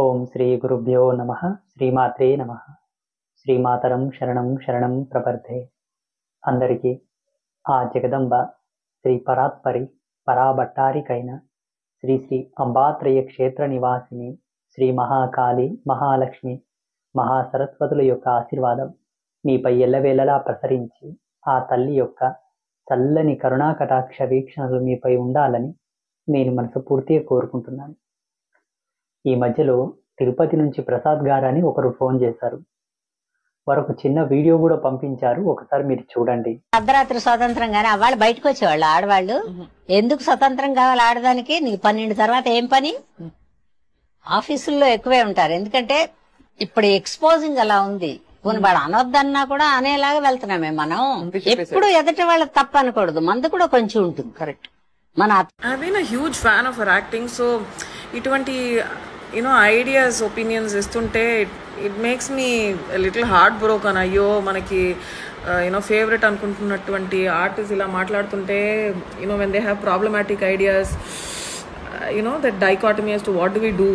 ఓం శ్రీ గురుభ్యో నమ శ్రీమాత్రే నమ శ్రీమాతరం శరణం శరణం ప్రపర్ధే. అందరికీ ఆ జగదంబ శ్రీ పరాత్పరి పరాభట్టారికైన శ్రీ శ్రీ అంబాత్రయ క్షేత్ర నివాసిని శ్రీ మహాకాళి మహాలక్ష్మి మహాసరస్వతుల యొక్క ఆశీర్వాదం మీపై ఎల్లవేళలా ప్రసరించి ఆ తల్లి యొక్క చల్లని కరుణా కటాక్ష వీక్షణలు మీపై ఉండాలని నేను మనస్ఫూర్తిగా కోరుకుంటున్నాను. ఈ మధ్యలో తిరుపతి నుంచి ప్రసాద్ గారని ఒకరు ఫోన్ చేశారు. వారు ఒక చిన్న వీడియో కూడా పంపించారు, ఒకసారి మీరు చూడండి. అర్ధరాత్రి స్వతంత్రం గానీ వాళ్ళు బయటకు వచ్చేవాళ్ళు ఆడవాళ్ళు. ఎందుకు స్వతంత్రం కావాలి ఆడదానికి? నీకు 12 తర్వాత ఏం పని? ఆఫీసుల్లో ఎక్కువే ఉంటారు. ఎందుకంటే ఇప్పుడు ఎక్స్పోజింగ్ అలా ఉంది. వాడు అనొద్దన్నా కూడా అనేలాగా వెళ్తున్నామే మనం. ఎప్పుడు ఎదుటి వాళ్ళ తప్పు అనకూడదు, మందు కూడా కొంచెం ఉంటుంది. కరెక్ట్. మన I've been a huge fan of her acting, so ఇటువంటి ఐడియాస్ ఒపీనియన్స్ ఇస్తుంటే it makes me little heart broken. అయ్యో మనకి ఫేవరెట్ అనుకుంటున్నటువంటి ఆర్టిస్ట్ ఇలా మాట్లాడుతుంటే when they have problematic ideas that dichotomy as to what do we do.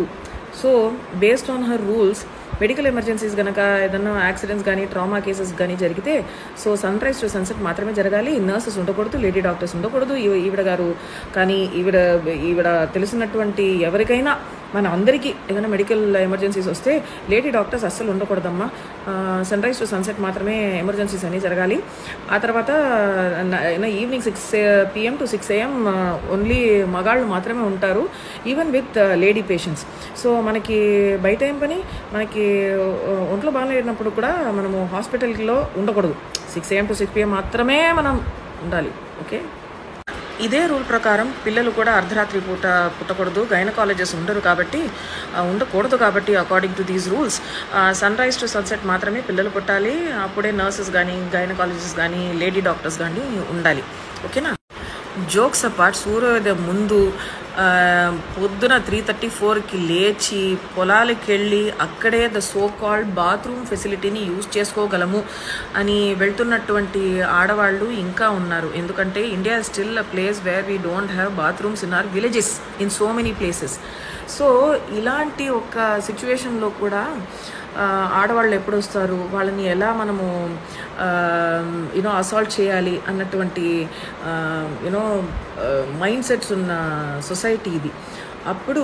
So based on her rules medical emergencies కనుక ఏదన్నా accidents కానీ trauma cases కానీ జరిగితే so sunrise to sunset మాత్రమే జరగాలి. నర్సెస్ ఉండకూడదు, లేడీ డాక్టర్స్ ఉండకూడదు. ఈవిడ గారు కానీ ఈవిడ తెలిసినటువంటి ఎవరికైనా మన అందరికీ ఏదైనా మెడికల్ ఎమర్జెన్సీస్ వస్తే లేడీ డాక్టర్స్ అస్సలు ఉండకూడదమ్మా. సన్ రైజ్ టు సన్సెట్ మాత్రమే ఎమర్జెన్సీస్ అన్నీ జరగాలి. ఆ తర్వాత evening 6 PM to 6 AM only మగాళ్ళు మాత్రమే ఉంటారు, even with lady patients. So మనకి బయట ఏం పని? మనకి ఒంట్లో బాగాలేనప్పుడు కూడా మనము హాస్పిటల్లో ఉండకూడదు. 6 AM to 6 PM మాత్రమే మనం ఉండాలి. ఓకే, ఇదే రూల్ ప్రకారం పిల్లలు కూడా అర్ధరాత్రి పూట పుట్టకూడదు. గైనకాలజిస్ట్ ఉండకూడదు కాబట్టి according to these rules sunrise to sunset మాత్రమే పిల్లలు పుట్టాలి. అప్పుడే నర్సెస్ కానీ గైనకాలజిస్ట్ కానీ లేడీ డాక్టర్స్ కానీ ఉండాలి. ఓకేనా? జోక్స్ అపార్ట్, సూర్యోదయం ముందు పొద్దున 3:34కి లేచి పొలాలకి వెళ్ళి అక్కడే ద సో కాల్డ్ బాత్రూమ్ ఫెసిలిటీని యూజ్ చేసుకోగలము అని వెళ్తున్నటువంటి ఆడవాళ్ళు ఇంకా ఉన్నారు. ఎందుకంటే India still a place where we don't have bathrooms in our villages in so many places. So ఇలాంటి ఒక సిచ్యువేషన్లో కూడా ఆడవాళ్ళు ఎప్పుడు వస్తారు, వాళ్ళని ఎలా మనము అసాల్ట్ చేయాలి అన్నటువంటి మైండ్ సెట్స్ ఉన్న సొసైటీ ఇది. అప్పుడు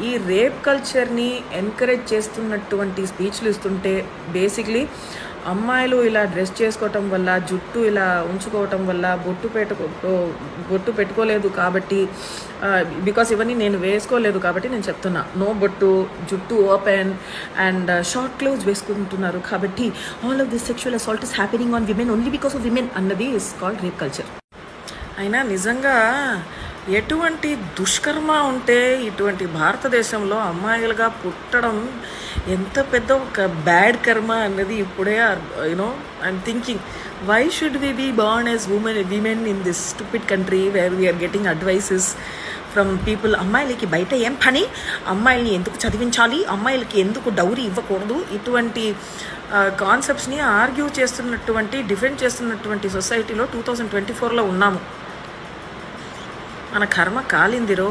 ఈ రేప్ కల్చర్ని ఎంకరేజ్ చేస్తున్నటువంటి స్పీచ్లు ఇస్తుంటే బేసిక్లీ అమ్మాయిలు ఇలా డ్రెస్ చేసుకోవటం వల్ల, జుట్టు ఇలా ఉంచుకోవటం వల్ల, బొట్టు పెట్టుకోలేదు కాబట్టి, బికాస్ ఇవన్నీ నేను వేసుకోలేదు కాబట్టి నేను చెప్తున్నా, నో బొట్టు, జుట్టు ఓపెన్ అండ్ షార్ట్ క్లోత్స్ వేసుకుంటున్నారు కాబట్టి all of this sexual assault is happening on women only because of women అన్నది ఇస్ కాల్డ్ రేప్ కల్చర్. అయినా నిజంగా ఎటువంటి దుష్కర్మ ఉంటే ఇటువంటి భారతదేశంలో అమ్మాయిలుగా పుట్టడం ఎంత పెద్ద ఒక బ్యాడ్ కర్మ అన్నది ఇప్పుడే I'm thinking, why should we be born as women in this stupid country where we're getting advices from people. అమ్మాయిలకి బయట ఏం పని, అమ్మాయిల్ని ఎందుకు చదివించాలి, అమ్మాయిలకి ఎందుకు డౌరీ ఇవ్వకూడదు, ఇటువంటి కాన్సెప్ట్స్ని ఆర్గ్యూ చేస్తున్నటువంటి, డిఫెండ్ చేస్తున్నటువంటి సొసైటీలో 2024లో ఉన్నాము. మన కర్మ కాలిందిరో.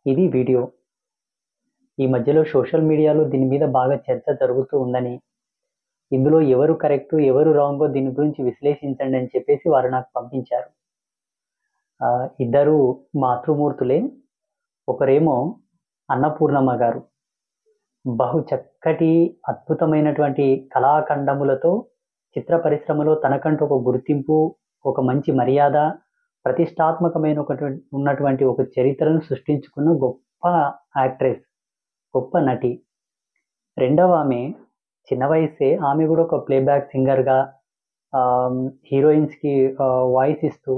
ఇది వీడియో. ఈ మధ్యలో సోషల్ మీడియాలో దీని మీద బాగా చర్చ జరుగుతూ ఉందని, ఇందులో ఎవరు కరెక్ట్ ఎవరు రాంగో దీని గురించి విశ్లేషించండి అని చెప్పేసి వారు నాకు పంపించారు. ఇద్దరు మాతృమూర్తులే. ఒకరేమో అన్నపూర్ణమ్మ గారు, బహు చక్కటి అద్భుతమైనటువంటి కళాఖండములతో చిత్ర పరిశ్రమలో తనకంటూ ఒక గుర్తింపు, ఒక మంచి మర్యాద, ప్రతిష్టాత్మకమైన ఉన్నటువంటి ఒక చరిత్రను సృష్టించుకున్న గొప్ప యాక్ట్రెస్, గొప్ప నటి. రెండవ ఆమె చిన్న వయసే, ఆమె కూడా ఒక ప్లేబ్యాక్ సింగర్గా హీరోయిన్స్కి వాయిస్ ఇస్తూ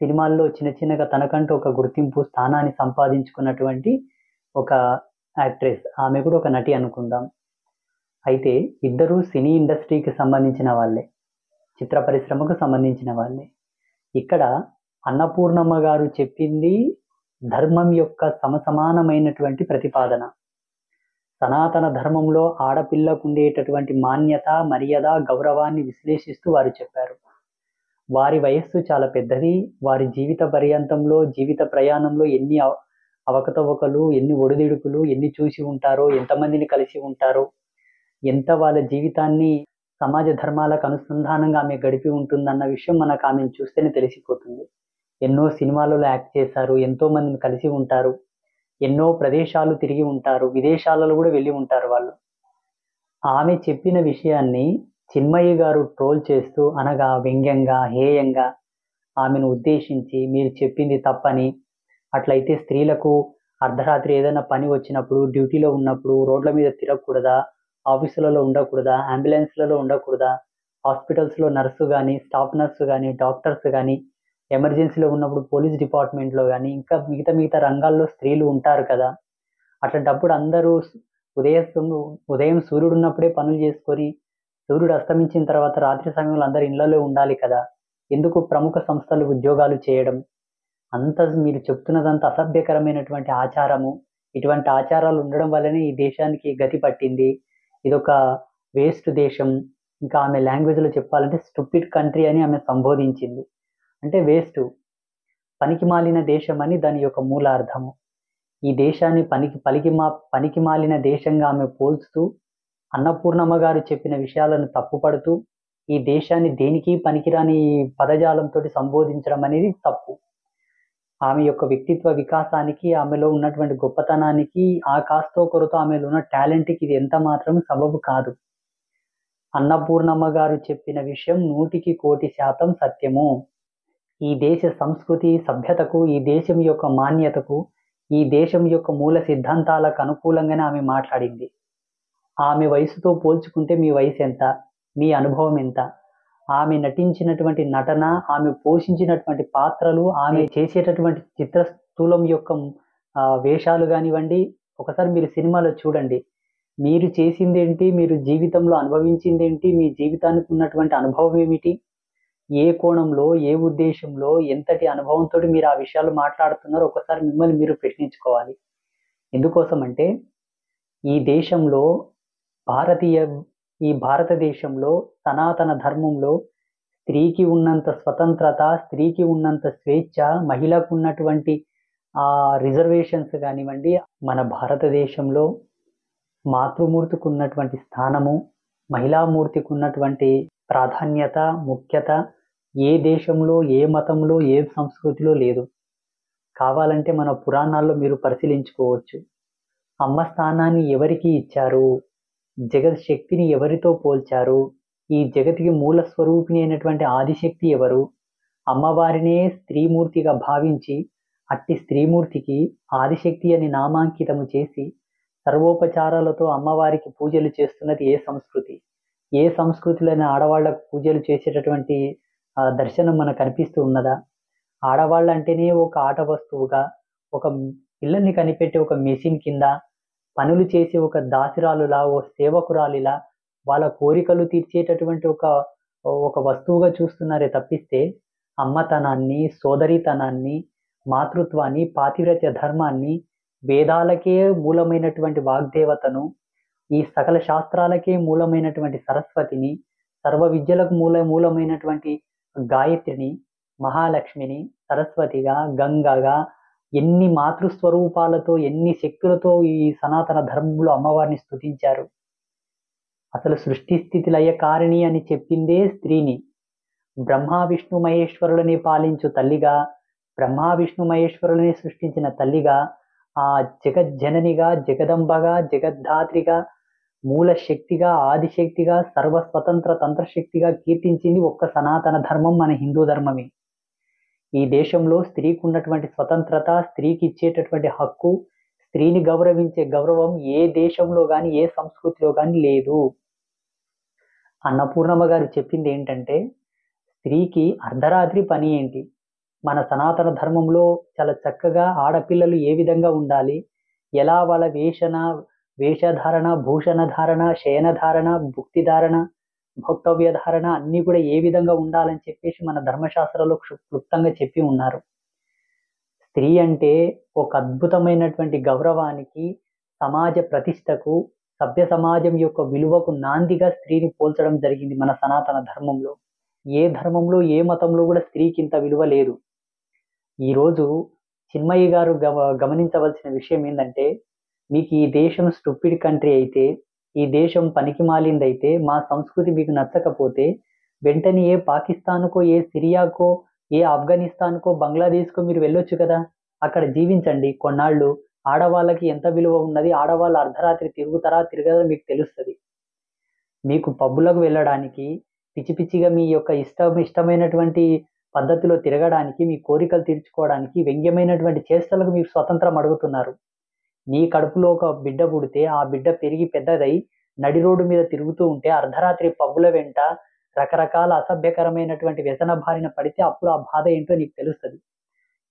సినిమాల్లో చిన్నగా తనకంటూ ఒక గుర్తింపు స్థానాన్ని సంపాదించుకున్నటువంటి ఒక యాక్ట్రెస్. ఆమె కూడా ఒక నటి అనుకుందాం. అయితే ఇద్దరు సినీ ఇండస్ట్రీకి సంబంధించిన వాళ్ళే, చిత్ర పరిశ్రమకు సంబంధించిన వాళ్ళే. ఇక్కడ అన్నపూర్ణమ్మ గారు చెప్పింది ధర్మం యొక్క సమసమానమైనటువంటి ప్రతిపాదన. సనాతన ధర్మంలో ఆడపిల్లకు ఉండేటటువంటి మాన్యత, మర్యాద, గౌరవాన్ని విశ్లేషిస్తూ వారు చెప్పారు. వారి వయస్సు చాలా పెద్దది. వారి జీవిత పర్యంతంలో, జీవిత ప్రయాణంలో ఎన్ని అవకతవకలు, ఎన్ని ఒడిదుడుకులు, ఎన్ని చూసి ఉంటారో, ఎంతమందిని కలిసి ఉంటారో, ఎంత వాళ్ళ జీవితాన్ని సమాజ ధర్మాలకు అనుసంధానంగా ఆమె గడిపి ఉంటుందన్న విషయం మనకు ఆమెను చూస్తేనే తెలిసిపోతుంది. ఎన్నో సినిమాలలో యాక్ట్ చేశారు, ఎంతో మందిని కలిసి ఉంటారు, ఎన్నో ప్రదేశాలు తిరిగి ఉంటారు, విదేశాలలో కూడా వెళ్ళి ఉంటారు వాళ్ళు. ఆమె చెప్పిన విషయాన్ని చిన్మయ్య గారు ట్రోల్ చేస్తూ, అనగా వ్యంగ్యంగా, హేయంగా ఆమెను ఉద్దేశించి మీరు చెప్పింది తప్పని, అట్లయితే స్త్రీలకు అర్ధరాత్రి ఏదైనా పని వచ్చినప్పుడు, డ్యూటీలో ఉన్నప్పుడు రోడ్ల మీద తిరగకూడదా, ఆఫీసులలో ఉండకూడదా, అంబులెన్స్లలో ఉండకూడదా, హాస్పిటల్స్లో నర్సు కానీ, స్టాఫ్ నర్సు కానీ, డాక్టర్స్ కానీ, ఎమర్జెన్సీలో ఉన్నప్పుడు పోలీస్ డిపార్ట్మెంట్లో కానీ, ఇంకా మిగతా రంగాల్లో స్త్రీలు ఉంటారు కదా, అట్లాంటప్పుడు అందరూ ఉదయం సూర్యుడు ఉన్నప్పుడే పనులు చేసుకొని, సూర్యుడు అస్తమించిన తర్వాత రాత్రి సమయంలో అందరు ఇళ్లలో ఉండాలి కదా, ఎందుకు ప్రముఖ సంస్థలు ఉద్యోగాలు చేయడం, అంత మీరు చెప్తున్నదంతా అసభ్యకరమైనటువంటి ఆచారము, ఇటువంటి ఆచారాలు ఉండడం వల్లనే ఈ దేశానికి గతి పట్టింది, ఇదొక వేస్ట్ దేశం, ఇంకా ఆమె లాంగ్వేజ్లో చెప్పాలంటే స్టూపిడ్ కంట్రీ అని ఆమె సంబోధించింది. అంటే వేస్ట్, పనికి మాలిన దేశం అని దాని యొక్క మూలార్థము. ఈ దేశాన్ని పనికి మాలిన దేశంగా ఆమె పోల్చుతూ, అన్నపూర్ణమ్మ గారు చెప్పిన విషయాలను తప్పుపడుతూ, ఈ దేశాన్ని దేనికి పనికిరాని పదజాలంతో సంబోధించడం అనేది తప్పు. ఆమె యొక్క వ్యక్తిత్వ వికాసానికి, ఆమెలో ఉన్నటువంటి గొప్పతనానికి, ఆ కాస్తో కొరతో ఆమెలో ఉన్న టాలెంట్కి ఇది ఎంత మాత్రం సబబు కాదు. అన్నపూర్ణమ్మ గారు చెప్పిన విషయం 100% సత్యము. ఈ దేశ సంస్కృతి సభ్యతకు, ఈ దేశం యొక్క మాన్యతకు, ఈ దేశం యొక్క మూల సిద్ధాంతాలకు అనుకూలంగానే ఆమె మాట్లాడింది. ఆమె వయసుతో పోల్చుకుంటే మీ వయసు ఎంత, మీ అనుభవం ఎంత, ఆమె నటించినటువంటి నటన, ఆమె పోషించినటువంటి పాత్రలు, ఆమె చేసేటటువంటి చిత్రస్థూలం యొక్క వేషాలు కానివ్వండి, ఒకసారి మీరు సినిమాలో చూడండి. మీరు చేసిందేంటి, మీరు జీవితంలో అనుభవించిందేంటి, మీ జీవితానికి ఉన్నటువంటి అనుభవం ఏమిటి, ఏ కోణంలో, ఏ ఉద్దేశంలో, ఎంతటి అనుభవంతో మీరు ఆ విషయాలు మాట్లాడుతున్నారో ఒకసారి మిమ్మల్ని మీరు ప్రశ్నించుకోవాలి. ఎందుకోసం అంటే ఈ భారతదేశంలో సనాతన ధర్మంలో స్త్రీకి ఉన్నంత స్వతంత్రత, స్త్రీకి ఉన్నంత స్వేచ్ఛ, మహిళకు ఉన్నటువంటి రిజర్వేషన్స్ కానివ్వండి, మన భారతదేశంలో మాతృమూర్తికి ఉన్నటువంటి స్థానము, మహిళామూర్తికి ఉన్నటువంటి ప్రాధాన్యత, ముఖ్యత ఏ దేశంలో, ఏ మతంలో, ఏ సంస్కృతిలో లేదు. కావాలంటే మన పురాణాల్లో మీరు పరిశీలించుకోవచ్చు. అమ్మ స్థానాన్ని ఎవరికి ఇచ్చారు, జగత్ శక్తిని ఎవరితో పోల్చారు, ఈ జగతికి మూల స్వరూపిణి అయినటువంటి ఆదిశక్తి ఎవరు, అమ్మవారినే స్త్రీమూర్తిగా భావించి అట్టి స్త్రీమూర్తికి ఆదిశక్తి అని నామాంకితము చేసి సర్వోపచారాలతో అమ్మవారికి పూజలు చేస్తున్నది ఏ సంస్కృతి? ఏ సంస్కృతిలోని ఆడవాళ్లకు పూజలు చేసేటటువంటి దర్శనం మనకు కనిపిస్తూ ఉన్నదా? ఆడవాళ్ళు అంటేనే ఒక ఆట వస్తువుగా, ఒక పిల్లల్ని కనిపెట్టే ఒక మెషిన్ కింద, పనులు చేసే ఒక దాసిరాలులా, ఓ సేవకురాలిలా, వాళ్ళ కోరికలు తీర్చేటటువంటి ఒక వస్తువుగా చూస్తున్నారే తప్పిస్తే, అమ్మతనాన్ని, సోదరితనాన్ని, మాతృత్వాన్ని, పాతివ్రత్య ధర్మాన్ని, వేదాలకే మూలమైనటువంటి వాగ్దేవతను, ఈ సకల శాస్త్రాలకే మూలమైనటువంటి సరస్వతిని, సర్వ విద్యలకు మూలమైనటువంటి గాయత్రిని, మహాలక్ష్మిని, సరస్వతిగా, గంగగా, ఎన్ని మాతృస్వరూపాలతో, ఎన్ని శక్తులతో ఈ సనాతన ధర్మంలో అమ్మవారిని స్తుతించారు. అసలు సృష్టి స్థితి లయ కారిణి అని చెప్పిందే స్త్రీని. బ్రహ్మ విష్ణు మహేశ్వరులని పాలించు తల్లిగా, బ్రహ్మ విష్ణు మహేశ్వరులని సృష్టించిన తల్లిగా, ఆ జగజ్జననిగా, జగదంబగా, జగద్ధాత్రిగా, మూల శక్తిగా, ఆదిశక్తిగా, సర్వస్వతంత్ర తంత్రశక్తిగా కీర్తించింది ఒక్క సనాతన ధర్మం, మన హిందూ ధర్మమే. ఈ దేశంలో స్త్రీకి ఉన్నటువంటి స్వతంత్రత, స్త్రీకి ఇచ్చేటటువంటి హక్కు, స్త్రీని గౌరవించే గౌరవం ఏ దేశంలో కానీ, ఏ సంస్కృతిలో కానీ లేదు. అన్నపూర్ణమ్మ గారు చెప్పింది ఏంటంటే, స్త్రీకి అర్ధరాత్రి పని ఏంటి? మన సనాతన ధర్మంలో చాలా చక్కగా ఆడపిల్లలు ఏ విధంగా ఉండాలి, ఎలా వాళ్ళ వేషధారణ, భూషణ ధారణ, శయనధారణ, భుక్తిధారణ, భోక్తవ్య ధారణ అన్నీ కూడా ఏ విధంగా ఉండాలని చెప్పేసి మన ధర్మశాస్త్రాల్లో క్లుప్తంగా చెప్పి ఉన్నారు. స్త్రీ అంటే ఒక అద్భుతమైనటువంటి గౌరవానికి, సమాజ ప్రతిష్టకు, సభ్య సమాజం యొక్క విలువకు నాందిగా స్త్రీని పోల్చడం జరిగింది మన సనాతన ధర్మంలో. ఏ ధర్మంలో, ఏ మతంలో కూడా స్త్రీకి ఇంత విలువ లేదు. ఈరోజు చిన్మయ్య గారు గమనించవలసిన విషయం ఏంటంటే, మీకు ఈ దేశం స్టూపిడ్ కంట్రీ అయితే, ఈ దేశం పనికి మాలిందైతే, మా సంస్కృతి మీకు నచ్చకపోతే వెంటనే ఏ పాకిస్తాన్‌కో, ఏ సిరియాకో, ఏ ఆఫ్ఘనిస్తాన్‌కో, బంగ్లాదేశ్‌కో మీరు వెళ్ళొచ్చు కదా! అక్కడ జీవించండి కొన్నాళ్ళు. ఆడవాళ్ళకి ఎంత విలువ ఉన్నది, ఆడవాళ్ళు అర్ధరాత్రి తిరుగుతారా, తిరగరా మీకు తెలుస్తది. మీకు పబ్బులకు వెళ్ళడానికి, పిచ్చి పిచ్చిగా మీ యొక్క ఇష్టమైనటువంటి పద్ధతిలో తిరగడానికి, మీ కోరికలు తీర్చుకోవడానికి, వ్యంగ్యమైనటువంటి చేష్టలకు మీరు స్వతంత్రం అడుగుతున్నారు. నీ కడుపులో ఒక బిడ్డ పుడితే, ఆ బిడ్డ పెరిగి పెద్దదై నడి రోడ్డు మీద తిరుగుతూ ఉంటే, అర్ధరాత్రి పబ్బుల వెంట రకరకాల అసభ్యకరమైనటువంటి వ్యసన బారిన పడితే అప్పుడు ఆ బాధ ఏంటో నీకు తెలుస్తది.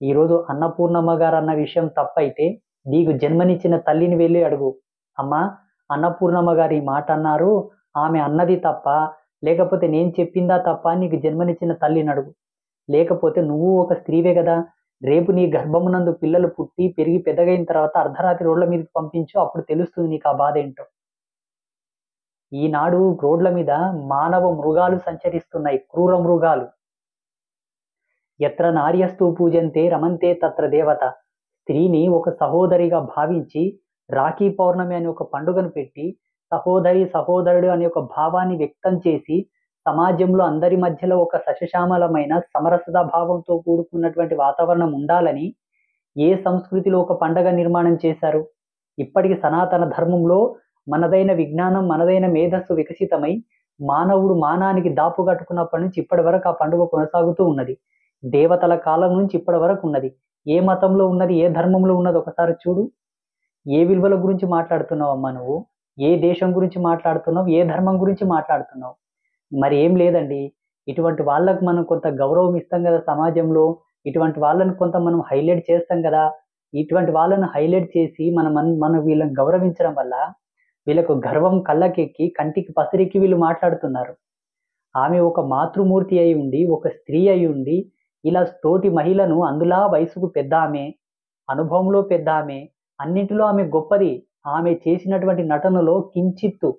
ఈరోజు అన్నపూర్ణమ్మ గారు అన్న విషయం తప్పైతే, నీకు జన్మనిచ్చిన తల్లిని వెళ్ళి అడుగు. అమ్మా, అన్నపూర్ణమ్మ గారు ఈ మాట అన్నారు, ఆమె అన్నది తప్పా, లేకపోతే నేను చెప్పిందా తప్పా అని నీకు జన్మనిచ్చిన తల్లిని అడుగు. లేకపోతే నువ్వు ఒక స్త్రీవే కదా, రేపు నీ గర్భమునందు పిల్లలు పుట్టి పెరిగి పెద్దగైన తర్వాత అర్ధరాత్రి రోడ్ల మీదకి పంపించు, అప్పుడు తెలుస్తుంది నీకు ఆ బాధ ఏంటో. ఈనాడు రోడ్ల మీద మానవ మృగాలు సంచరిస్తున్నాయి, క్రూర మృగాలు. ఎత్ర నార్యస్తు పూజంతే రమంతే తత్ర దేవత. స్త్రీని ఒక సహోదరిగా భావించి రాఖీ పౌర్ణమి అనే ఒక పండుగను పెట్టి సహోదరి సహోదరుడు అనే ఒక భావాన్ని వ్యక్తం చేసి సమాజంలో అందరి మధ్యలో ఒక సశశామలమైన సమరసత భావంతో కూడుకున్నటువంటి వాతావరణం ఉండాలని ఏ సంస్కృతిలో ఒక పండగ నిర్మాణం చేశారు? ఇప్పటికి సనాతన ధర్మంలో మనదైన విజ్ఞానం, మనదైన మేధస్సు వికసితమై మానవుడు మానానికి దాపు కట్టుకున్నప్పటి నుంచి ఇప్పటి వరకు ఆ పండుగ కొనసాగుతూ ఉన్నది. దేవతల కాలం నుంచి ఇప్పటి వరకు ఉన్నది. ఏ మతంలో ఉన్నది, ఏ ధర్మంలో ఉన్నది ఒకసారి చూడు. ఏ విలువల గురించి మాట్లాడుతున్నావు అమ్మా నువ్వు? ఏ దేశం గురించి మాట్లాడుతున్నావు? ఏ ధర్మం గురించి మాట్లాడుతున్నావు? మరి ఏం లేదండి. ఇటువంటి వాళ్ళకు మనం కొంత గౌరవం ఇస్తాం కదా సమాజంలో. ఇటువంటి వాళ్ళని కొంత మనం హైలైట్ చేస్తాం కదా. ఇటువంటి వాళ్ళను హైలైట్ చేసి మనం వీళ్ళని గౌరవించడం వల్ల వీళ్ళకు గర్వం కళ్ళకెక్కి కంటికి పసిరికి వీళ్ళు మాట్లాడుతున్నారు. ఆమె ఒక మాతృమూర్తి అయి ఉండి, ఒక స్త్రీ అయి ఉండి ఇలా తోటి మహిళను, అందులా వయసుకు పెద్ద ఆమె, అనుభవంలో పెద్ద ఆమె, అన్నింటిలో ఆమె గొప్పది. ఆమె చేసినటువంటి నటనలో కించిత్తు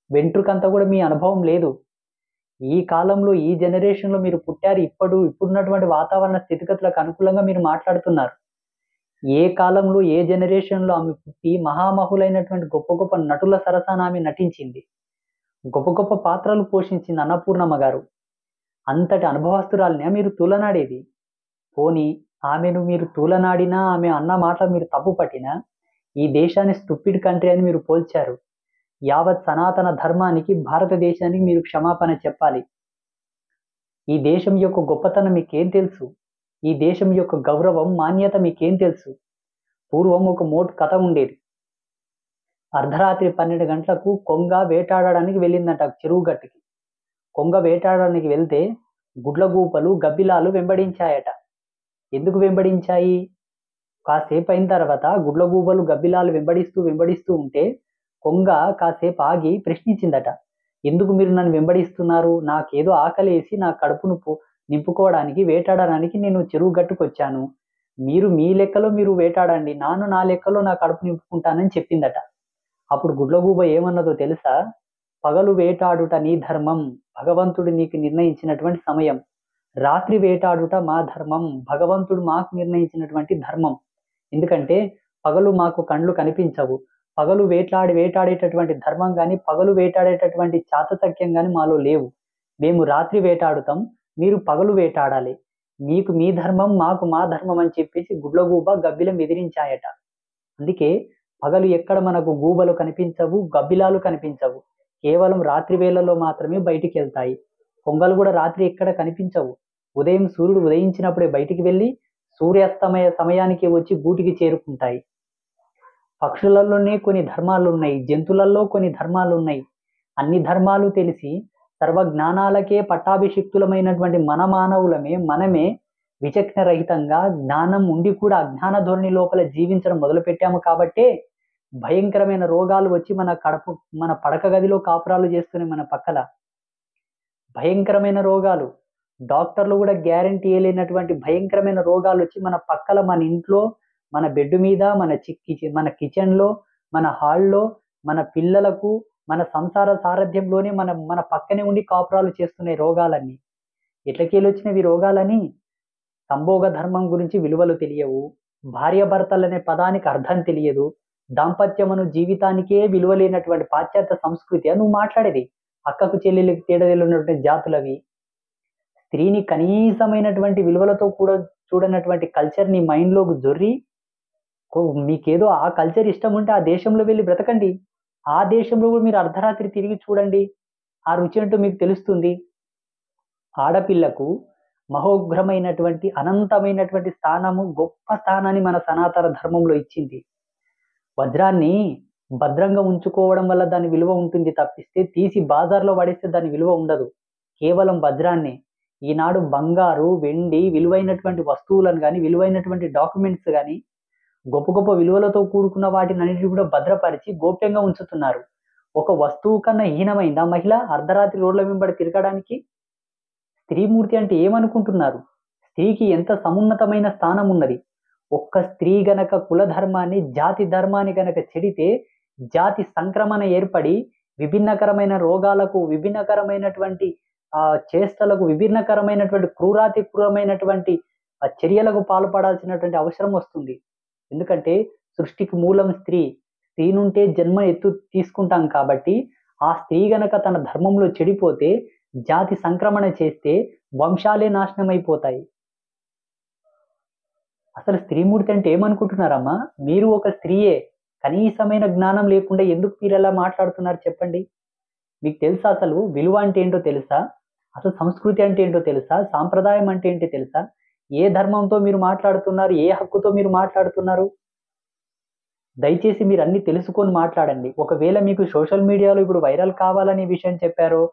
వెంట్రుకంత కూడా మీ అనుభవం లేదు. ఈ కాలంలో, ఈ జనరేషన్లో మీరు పుట్టారు. ఇప్పుడున్నటువంటి వాతావరణ స్థితిగతులకు అనుకూలంగా మీరు మాట్లాడుతున్నారు. ఏ కాలంలో, ఏ జనరేషన్లో ఆమె పుట్టి మహామహులైనటువంటి గొప్ప గొప్ప నటుల సరసన ఆమె నటించింది, గొప్ప గొప్ప పాత్రలు పోషించింది అన్నపూర్ణమ్మ గారు. అంతటి అనుభవస్తురాల్ని మీరు తూలనాడేది. పోనీ ఆమెను మీరు తూలనాడినా, ఆమె అన్న మాట మీరు తప్పు పట్టినా, ఈ దేశాన్ని స్టూపిడ్ కంట్రీ అని మీరు పోల్చారు. యావత్ సనాతన ధర్మానికి, భారతదేశానికి మీరు క్షమాపణ చెప్పాలి. ఈ దేశం యొక్క గొప్పతనం మీకేం తెలుసు? ఈ దేశం యొక్క గౌరవం, మాన్యత మీకేం తెలుసు? పూర్వం ఒక మోటు కథ ఉండేది. అర్ధరాత్రి 12 గంటలకు కొంగ వేటాడడానికి వెళ్ళిందంట చెరువు గట్టుకి. కొంగ వేటాడడానికి వెళ్తే గుడ్లగూపలు, గబ్బిలాలు వెంబడించాయట. ఎందుకు వెంబడించాయి? కాసేపు అయిన తర్వాత గుడ్లగూబలు, గబ్బిలాలు వెంబడిస్తూ ఉంటే కొంగ కాసేపు ఆగి ప్రశ్నించిందట. ఎందుకు మీరు నన్ను వెంబడిస్తున్నారు? నాకేదో ఆకలేసి నా కడుపును నింపుకోవడానికి, వేటాడడానికి నేను చెరువు గట్టుకొచ్చాను. మీరు మీ లెక్కలో మీరు వేటాడండి, నా లెక్కలో నా కడుపు నింపుకుంటానని చెప్పిందట. అప్పుడు గుడ్లగూబ ఏమన్నదో తెలుసా? పగలు వేటాడుట నీ ధర్మం, భగవంతుడు నీకు నిర్ణయించినటువంటి సమయం. రాత్రి వేటాడుట మా ధర్మం, భగవంతుడు మాకు నిర్ణయించినటువంటి ధర్మం. ఎందుకంటే పగలు మాకు కండ్లు కనిపించవు. పగలు వేటాడేటటువంటి ధర్మం కానీ, పగలు వేటాడేటటువంటి చాతచక్యం కానీ మాలో లేవు. మేము రాత్రి వేటాడుతాం, మీరు పగలు వేటాడాలి. మీకు మీ ధర్మం, మాకు మా ధర్మం అని చెప్పేసి గుడ్లగూబ, గబ్బిలం ఎదిరించాయట. అందుకే పగలు ఎక్కడ మనకు గూబలు కనిపించవు, గబ్బిలాలు కనిపించవు. కేవలం రాత్రి వేళల్లో మాత్రమే బయటికి వెళ్తాయి. కొంగలు కూడా రాత్రి ఎక్కడ కనిపించవు. ఉదయం సూర్యుడు ఉదయించినప్పుడే బయటికి వెళ్ళి సూర్యాస్తమయ సమయానికి వచ్చి గూటికి చేరుకుంటాయి. పక్షులలోనే కొన్ని ధర్మాలు ఉన్నాయి, జంతువులలో కొన్ని ధర్మాలు ఉన్నాయి. అన్ని ధర్మాలు తెలిసి సర్వజ్ఞానాలకే పట్టాభిషిక్తులమైనటువంటి మన మానవులమే, మనమే విచక్షణరహితంగా జ్ఞానం ఉండి కూడా అజ్ఞాన ధోరణి లోపల జీవించడం మొదలుపెట్టాము. కాబట్టే భయంకరమైన రోగాలు వచ్చి మన పడక గదిలో కాపురాలు చేస్తున్నాయి. మన పక్కల భయంకరమైన రోగాలు, డాక్టర్లు కూడా గ్యారంటీ ఇవ్వలేనటువంటి భయంకరమైన రోగాలు వచ్చి మన పక్కల, మన ఇంట్లో, మన బెడ్ మీద, మన కిచెన్లో, మన హాల్లో, మన పిల్లలకు, మన సంసార సారథ్యంలోనే మన పక్కనే ఉండి కాపురాలు చేస్తున్నాయి రోగాలన్నీ. ఎట్లకెళ్ళి వచ్చినవి రోగాలని? సంభోగ ధర్మం గురించి విలువలు తెలియవు, భార్యాభర్తలు అనే పదానికి అర్థం తెలియదు, దాంపత్యమును జీవితానికే విలువ లేనటువంటి పాశ్చాత్య సంస్కృతి నువ్వు మాట్లాడేది. అక్కకు చెల్లెలికి తేడా ఉన్నటువంటి జాతులవి. స్త్రీని కనీసమైనటువంటి విలువలతో కూడా చూడనటువంటి కల్చర్ నీ మైండ్లోకి జొర్రి, మీకేదో ఆ కల్చర్ ఇష్టం ఉంటే ఆ దేశంలో వెళ్ళి బ్రతకండి. ఆ దేశంలో కూడా మీరు అర్ధరాత్రి తిరిగి చూడండి, ఆ రుచి అంటూ మీకు తెలుస్తుంది. ఆడపిల్లకు మహోగ్రమైనటువంటి అనంతమైనటువంటి స్థానము, గొప్ప స్థానాన్ని మన సనాతన ధర్మంలో ఇచ్చింది. వజ్రాన్ని భద్రంగా ఉంచుకోవడం వల్ల దాని విలువ ఉంటుంది తప్పిస్తే, తీసి బాజార్లో పడేస్తే దాని విలువ ఉండదు. కేవలం వజ్రాన్ని. ఈనాడు బంగారు, వెండి, విలువైనటువంటి వస్తువులను కానీ, విలువైనటువంటి డాక్యుమెంట్స్ కానీ, గొప్ప గొప్ప విలువలతో కూడుకున్న వాటిని అన్నిటిని కూడా భద్రపరిచి గోప్యంగా ఉంచుతున్నారు. ఒక వస్తువు కన్నా హీనమైందా మహిళ అర్ధరాత్రి రోడ్ల వెంబడి తిరగడానికి? స్త్రీమూర్తి అంటే ఏమనుకుంటున్నారు? స్త్రీకి ఎంత సమున్నతమైన స్థానం ఉన్నది. ఒక్క స్త్రీ గనక కుల ధర్మాన్ని, జాతి ధర్మాన్ని గనక చెడితే జాతి సంక్రమణ ఏర్పడి విభిన్నకరమైన రోగాలకు, విభిన్నకరమైనటువంటి చేష్టలకు, విభిన్నకరమైనటువంటి క్రూరాతి క్రూరమైనటువంటి చర్యలకు పాల్పడాల్సినటువంటి అవసరం వస్తుంది. ఎందుకంటే సృష్టికి మూలం స్త్రీ. స్త్రీ నుంటే జన్మ తీసుకుంటాం కాబట్టి, ఆ స్త్రీ గనక తన ధర్మంలో చెడిపోతే, జాతి సంక్రమణ చేస్తే వంశాలే నాశనం అయిపోతాయి. అసలు స్త్రీమూర్తి అంటే ఏమనుకుంటున్నారమ్మా? మీరు ఒక స్త్రీయే. కనీసమైన జ్ఞానం లేకుండా ఎందుకు మీరు ఎలా మాట్లాడుతున్నారు చెప్పండి? మీకు తెలుసా అసలు విలువ అంటే ఏంటో తెలుసా? అసలు సంస్కృతి అంటే ఏంటో తెలుసా? సాంప్రదాయం అంటే ఏంటో తెలుసా? ఏ ధర్మంతో మీరు మాట్లాడుతున్నారు? ఏ హక్కుతో మీరు మాట్లాడుతున్నారు? దయచేసి మీరు అన్ని తెలుసుకొని మాట్లాడండి. ఒకవేళ మీకు సోషల్ మీడియాలో ఇప్పుడు వైరల్ కావాలనే విషయం చెప్పారో,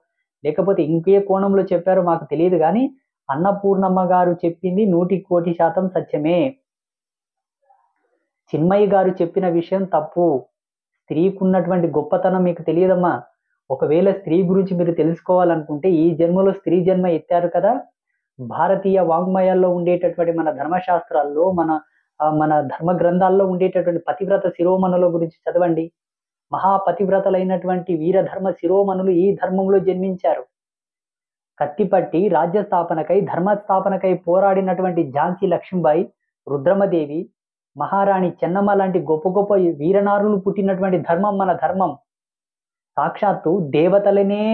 లేకపోతే ఇంకే కోణంలో చెప్పారో మాకు తెలియదు కానీ, అన్నపూర్ణమ్మ గారు చెప్పింది 100% సత్యమే. చిన్మయ్య గారు చెప్పిన విషయం తప్పు. స్త్రీకి ఉన్నటువంటి గొప్పతనం మీకు తెలియదమ్మా. ఒకవేళ స్త్రీ గురించి మీరు తెలుసుకోవాలనుకుంటే, ఈ జన్మలో స్త్రీ జన్మ ఎత్తారు కదా, భారతీయ వాంగ్మయాల్లో ఉండేటటువంటి మన ధర్మశాస్త్రాల్లో, మన ధర్మ గ్రంథాల్లో ఉండేటటువంటి పతివ్రత శిరోమణుల గురించి చదవండి. మహాపతివ్రతలైనటువంటి వీరధర్మ శిరోమణులు ఈ ధర్మంలో జన్మించారు. కత్తిపట్టి రాజ్య స్థాపనకై, ధర్మ స్థాపనకై పోరాడినటువంటి ఝాన్సీ లక్ష్మీబాయి, రుద్రమదేవి, మహారాణి చెన్నమ్మ లాంటి గొప్ప గొప్ప వీరనారులు పుట్టినటువంటి ధర్మం మన ధర్మం. సాక్షాత్తు దేవతలనే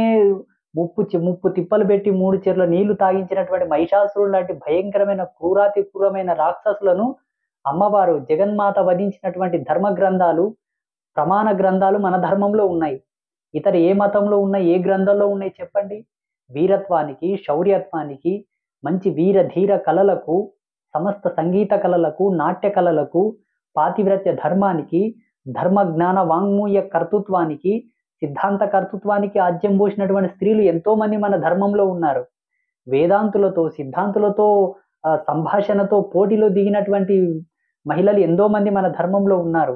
ముప్పు తిప్పలు పెట్టి 3 చెర్ల నీళ్లు తాగించినటువంటి మహిషాసురుడు లాంటి భయంకరమైన క్రూరాతి క్రూరమైన రాక్షసులను అమ్మవారు జగన్మాత వధించినటువంటి ధర్మ గ్రంథాలు, ప్రమాణ గ్రంథాలు మన ధర్మంలో ఉన్నాయి. ఇతర ఏ మతంలో ఉన్నాయి, ఏ గ్రంథంలో ఉన్నాయి చెప్పండి? వీరత్వానికి, శౌర్యత్వానికి, మంచి వీర ధీర కళలకు, సమస్త సంగీత కళలకు, నాట్య కళలకు, పాతివ్రత్య ధర్మానికి, ధర్మ జ్ఞాన వాంగ్మూయ కర్తృత్వానికి, సిద్ధాంత కర్తృత్వానికి ఆజ్యం పోసినటువంటి స్త్రీలు ఎంతో మంది మన ధర్మంలో ఉన్నారు. వేదాంతులతో, సిద్ధాంతులతో సంభాషణతో పోటీలో దిగినటువంటి మహిళలు ఎంతో మంది మన ధర్మంలో ఉన్నారు.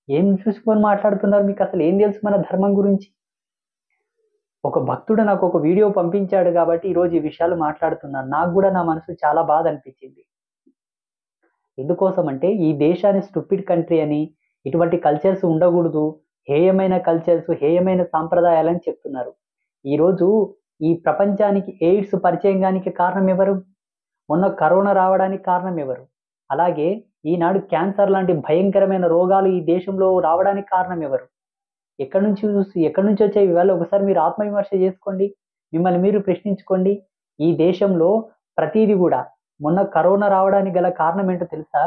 ఏం చూసుకొని మాట్లాడుతున్నారు? మీకు అసలు ఏం తెలుసు మన ధర్మం గురించి? ఒక భక్తుడు నాకు ఒక వీడియో పంపించాడు కాబట్టి ఈరోజు ఈ విషయాలు మాట్లాడుతున్నాను. నాకు కూడా నా మనసు చాలా బాధ అనిపించింది. ఎందుకోసం అంటే, ఈ దేశాన్ని స్టూపిడ్ కంట్రీ అని, ఇటువంటి కల్చర్స్ ఉండకూడదు, హేయమైన కల్చర్స్, హేయమైన సాంప్రదాయాలని చెప్తున్నారు. ఈరోజు ఈ ప్రపంచానికి ఎయిడ్స్ పరిచయం కానికి కారణం ఎవరు? మొన్న కరోనా రావడానికి కారణం ఎవరు? అలాగే ఈనాడు క్యాన్సర్ లాంటి భయంకరమైన రోగాలు ఈ దేశంలో రావడానికి కారణం ఎవరు? ఎక్కడి నుంచి వచ్చాయి ఇవాళ? ఒకసారి మీరు ఆత్మవిమర్శ చేసుకోండి, మిమ్మల్ని మీరు ప్రశ్నించుకోండి. ఈ దేశంలో ప్రతిదీ కూడా, మొన్న కరోనా రావడానికి గల కారణం ఏంటో తెలుసా?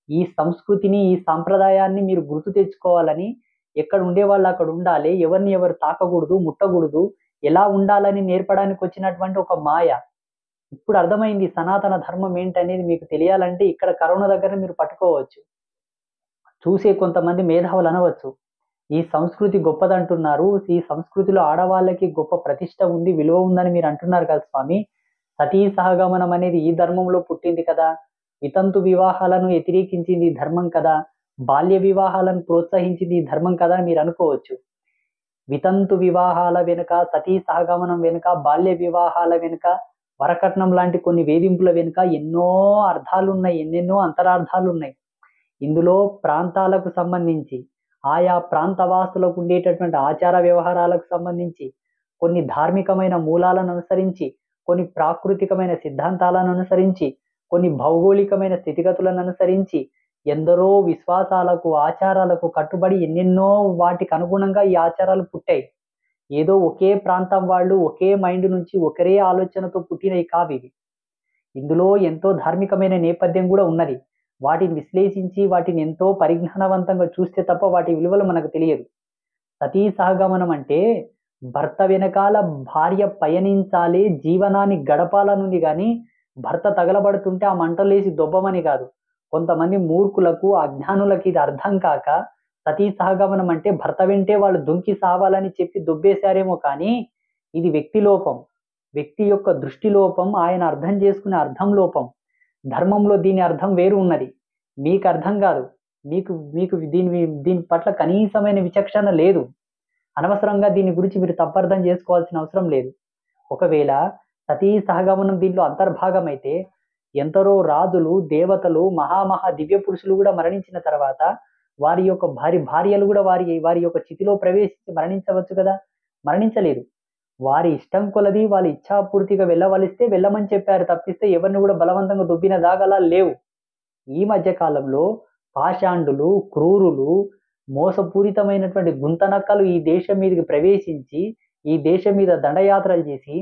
ఈ సంస్కృతిని, ఈ సాంప్రదాయాన్ని మీరు గుర్తు తెచ్చుకోవాలని, ఎక్కడ ఉండేవాళ్ళు అక్కడ ఉండాలి, ఎవరిని ఎవరు తాకకూడదు, ముట్టకూడదు, ఎలా ఉండాలని నేర్పడానికి వచ్చినటువంటి ఒక మాయ. ఇప్పుడు అర్థమైంది సనాతన ధర్మం ఏంటనేది. మీకు తెలియాలంటే ఇక్కడ కరోనా దగ్గర మీరు పట్టుకోవచ్చు. చూసే కొంతమంది మేధావులు అనవచ్చు, ఈ సంస్కృతి గొప్పదంటున్నారు, ఈ సంస్కృతిలో ఆడవాళ్ళకి గొప్ప ప్రతిష్ట ఉంది, విలువ ఉందని మీరు అంటున్నారు కదా స్వామి. సతీ సహగమనం అనేది ఈ ధర్మంలో పుట్టింది కదా, వితంతు వివాహాలను వ్యతిరేకించింది ఈ ధర్మం కదా, బాల్య వివాహాలను ప్రోత్సహించింది ఈ ధర్మం కదా అని మీరు అనుకోవచ్చు. వితంతు వివాహాల వెనుక, సతీ సహగమనం వెనుక, బాల్య వివాహాల వెనుక, వరకట్నం లాంటి కొన్ని వేధింపుల వెనుక ఎన్నో అర్థాలున్నాయి, ఎన్నెన్నో అంతరార్థాలు ఉన్నాయి. ఇందులో ప్రాంతాలకు సంబంధించి, ఆయా ప్రాంతవాసులకు ఉండేటటువంటి ఆచార వ్యవహారాలకు సంబంధించి, కొన్ని ధార్మికమైన మూలాలను అనుసరించి, కొన్ని ప్రాకృతికమైన సిద్ధాంతాలను అనుసరించి, కొన్ని భౌగోళికమైన స్థితిగతులను అనుసరించి ఎందరో విశ్వాసాలకు ఆచారాలకు కట్టుబడి ఎన్నెన్నో వాటికి అనుగుణంగా ఈ ఆచారాలు పుట్టాయి. ఏదో ఒకే ప్రాంతం వాళ్ళు ఒకే మైండ్ నుంచి ఒకరే ఆలోచనతో పుట్టినవి కావు ఇవి. ఇందులో ఎంతో ధార్మికమైన నేపథ్యం కూడా ఉన్నది. వాటిని విశ్లేషించి వాటిని ఎంతో పరిజ్ఞానవంతంగా చూస్తే తప్ప వాటి విలువలు మనకు తెలియదు. సతీ సహగమనం అంటే భర్త వెనకాల భార్య పయనించాలి, జీవనాన్ని గడపాలనుంది కానీ భర్త తగలబడుతుంటే ఆ మంటలేసి దొబ్బమని కాదు. కొంతమంది మూర్ఖులకు అజ్ఞానులకి ఇది అర్థం కాక సతీ సహగమనం అంటే భర్త వెంటే వాళ్ళు దుంకి సావాలని చెప్పి దొబ్బేశారేమో కానీ ఇది వ్యక్తి లోపం, వ్యక్తి యొక్క దృష్టి లోపం, ఆయన అర్థం చేసుకునే అర్థం లోపం. ధర్మంలో దీని అర్థం వేరు ఉన్నది, మీకు అర్థం కాదు. మీకు మీకు దీని పట్ల కనీసమైన విచక్షణ లేదు. అనవసరంగా దీని గురించి మీరు తప్పర్థం చేసుకోవాల్సిన అవసరం లేదు. ఒకవేళ సతీ సహగమనం దీంట్లో అంతర్భాగమైతే ఎందరో రాజులు, దేవతలు, మహామహా దివ్య పురుషులు కూడా మరణించిన తర్వాత వారి యొక్క భార్యలు కూడా వారి యొక్క చితిలో ప్రవేశించి మరణించవచ్చు కదా. మరణించలేదు. వారి ఇష్టం కొలది వాళ్ళ ఇచ్ఛాపూర్తిగా వెళ్ళవలిస్తే వెళ్ళమని చెప్పారు తప్పిస్తే ఎవరిని కూడా బలవంతంగా దుబ్బిన దాగలా లేవు. ఈ మధ్య కాలంలో పాషాండులు, క్రూరులు, మోసపూరితమైనటువంటి గుంతనక్కలు ఈ దేశం మీదకి ప్రవేశించి ఈ దేశం మీద దండయాత్రలు చేసి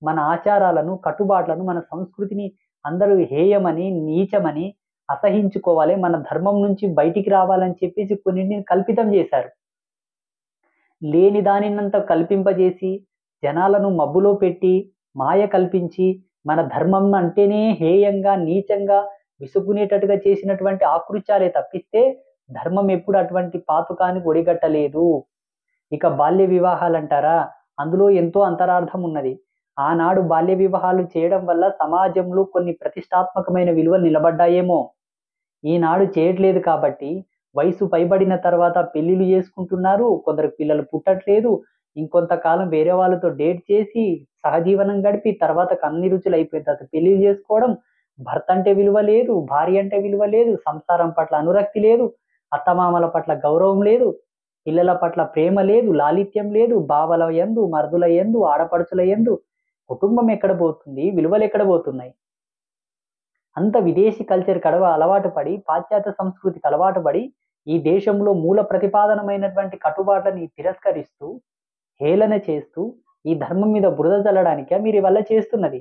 మన ఆచారాలను, కట్టుబాట్లను, మన సంస్కృతిని అందరూ హేయమని, నీచమని, అసహించుకోవాలి, మన ధర్మం నుంచి బయటికి రావాలని చెప్పేసి కొన్నింటిని కల్పితం చేశారు. లేని దానినంత కల్పింపజేసి జనాలను మబ్బులో పెట్టి మాయ కల్పించి మన ధర్మం అంటేనే హేయంగా, నీచంగా, విసుగునేటట్టుగా చేసినటువంటి ఆకృత్యాలే తప్పిస్తే ధర్మం ఎప్పుడు అటువంటి పాతుకాన్ని ఒడిగట్టలేదు. ఇక బాల్య వివాహాలు అంటారా, అందులో ఎంతో అంతరార్థం ఉన్నది. ఆనాడు బాల్య వివాహాలు చేయడం వల్ల సమాజంలో కొన్ని ప్రతిష్టాత్మకమైన విలువలు నిలబడ్డాయేమో. ఈనాడు చేయట్లేదు కాబట్టి వయసు పైబడిన తర్వాత పెళ్లిళ్ళు చేసుకుంటున్నారు, కొందరు పిల్లలు పుట్టట్లేదు, ఇంకొంతకాలం వేరే వాళ్ళతో డేట్ చేసి సహజీవనం గడిపి తర్వాత కన్ని రుచులు అయిపోయిన తర్వాత పెళ్లి చేసుకోవడం. భర్త అంటే విలువ లేదు, భార్య అంటే విలువ లేదు, సంసారం పట్ల అనురక్తి లేదు, అత్తమామల పట్ల గౌరవం లేదు, పిల్లల పట్ల ప్రేమ లేదు, లాలిత్యం లేదు, బావల యందు, మరుదుల యందు, ఆడపడుచుల యందు. కుటుంబం ఎక్కడ పోతుంది, విలువలు ఎక్కడ పోతున్నాయి? అంత విదేశీ కల్చర్ అలవాటు పడి, పాశ్చాత్య సంస్కృతికి అలవాటు పడి ఈ దేశంలో మూల ప్రతిపాదనమైనటువంటి కట్టుబాట్లని తిరస్కరిస్తూ, హేళన చేస్తూ ఈ ధర్మం మీద బురద చల్లడానికే మీరు ఇవల్ల చేస్తున్నది.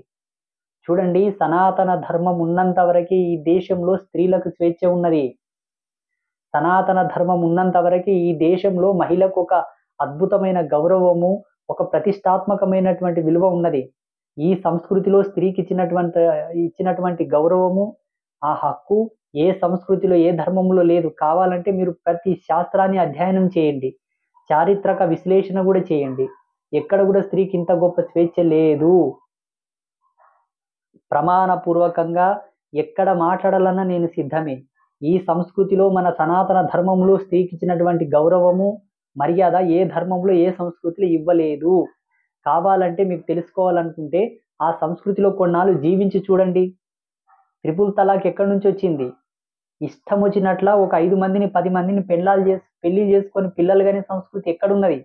చూడండి, సనాతన ధర్మం ఉన్నంత వరకే ఈ దేశంలో స్త్రీలకు స్వేచ్ఛ ఉన్నది. సనాతన ధర్మం ఉన్నంత వరకే ఈ దేశంలో మహిళకు ఒక అద్భుతమైన గౌరవము, ఒక ప్రతిష్టాత్మకమైనటువంటి విలువ ఉన్నది. ఈ సంస్కృతిలో స్త్రీకి ఇచ్చినటువంటి గౌరవము, ఆ హక్కు ఏ సంస్కృతిలో, ఏ ధర్మంలో లేదు. కావాలంటే మీరు ప్రతి శాస్త్రాన్ని అధ్యయనం చేయండి, చారిత్రక విశ్లేషణ కూడా చేయండి. ఎక్కడ కూడా స్త్రీకి ఇంత గొప్ప స్వేచ్ఛ లేదు. ప్రమాణపూర్వకంగా ఎక్కడ మాట్లాడాలన్నా నేను సిద్ధమే. ఈ సంస్కృతిలో, మన సనాతన ధర్మంలో స్త్రీకి ఇచ్చినటువంటి గౌరవము, మర్యాద ఏ ధర్మంలో, ఏ సంస్కృతిలో ఇవ్వలేదు. కావాలంటే మీకు తెలుసుకోవాలనుకుంటే ఆ సంస్కృతిలో కొన్నాళ్ళు జీవించి చూడండి. త్రిపుల్ తలాక్ ఎక్కడి నుంచి వచ్చింది? ఇష్టం వచ్చినట్ల ఒక 5 మందిని 10 మందిని పెళ్లి చేసుకొని పిల్లలు కానీ సంస్కృతి ఎక్కడున్నది?